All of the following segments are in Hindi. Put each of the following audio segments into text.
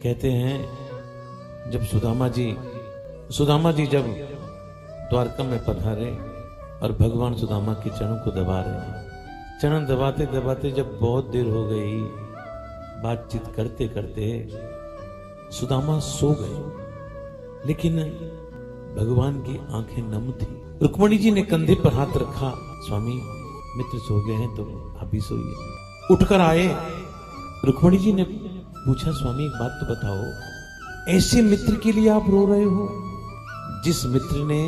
कहते हैं जब सुदामा जी जब द्वारका में पधारे और भगवान सुदामा के चरणों को दबा रहे हैं, चरण दबाते दबाते जब बहुत देर हो गई, बातचीत करते करते सुदामा सो गए, लेकिन भगवान की आंखें नम थी। रुक्मणी जी ने कंधे पर हाथ रखा, स्वामी मित्र सो गए हैं तो आप भी सोइए। उठकर आए, रुक्मणी जी ने पूछा, स्वामी एक बात तो बताओ, ऐसे मित्र के लिए आप रो रहे हो जिस मित्र ने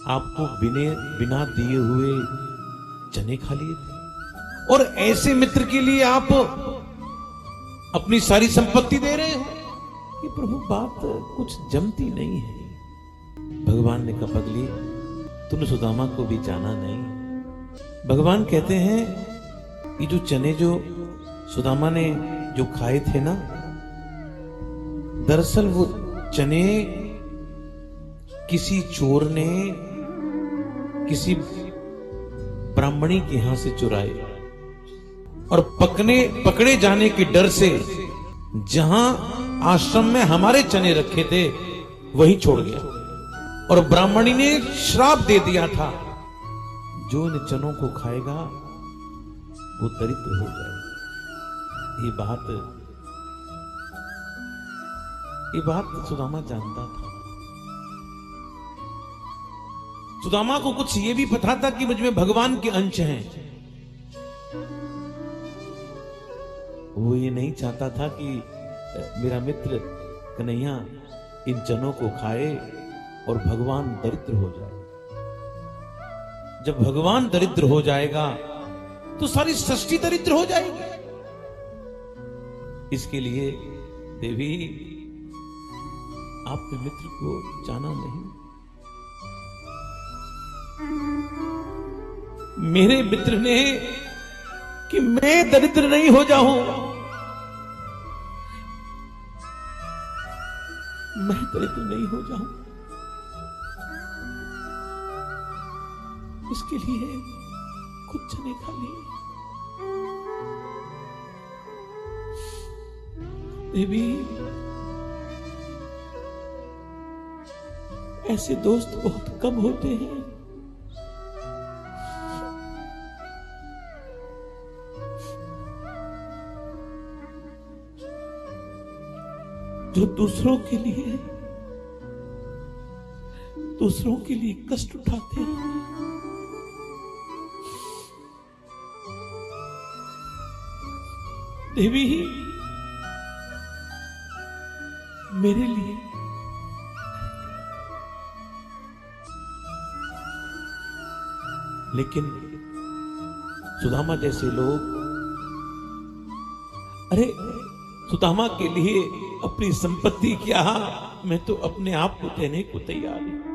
आपको बिना दिए हुए चने खा लिए थे, और ऐसे मित्र के लिए आप अपनी सारी संपत्ति दे रहे हो? ये प्रभु बात कुछ जमती नहीं है। भगवान ने कहा, पगली तूने सुदामा को भी जाना नहीं। भगवान कहते हैं ये जो चने जो सुदामा ने जो खाए थे ना, दरअसल वो चने किसी चोर ने किसी ब्राह्मणी के यहां से चुराए, और पकड़े जाने के डर से जहां आश्रम में हमारे चने रखे थे वही छोड़ गया, और ब्राह्मणी ने श्राप दे दिया था, जो इन चनों को खाएगा वो दरिद्र हो जाएगा। ये बात सुदामा जानता था। सुदामा को कुछ ये भी पता था कि मुझ में भगवान के अंश हैं। वो ये नहीं चाहता था कि मेरा मित्र कन्हैया इन चनों को खाए और भगवान दरिद्र हो जाए। जब भगवान दरिद्र हो जाएगा तो सारी सृष्टि दरिद्र हो जाएगी। इसके लिए देवी आपके मित्र को जाना नहीं। मेरे मित्र ने कि मैं दरिद्र नहीं हो जाऊं, मैं दरिद्र नहीं हो जाऊं, इसके लिए कुछ चने खा लिए। देवी ऐसे दोस्त बहुत कम होते हैं। जो दूसरों के लिए कष्ट उठाते हैं। देवी मेरे लिए लेकिन सुदामा जैसे लोग, अरे सुदामा के लिए अपनी संपत्ति क्या, मैं तो अपने आप को देने को तैयार हूं।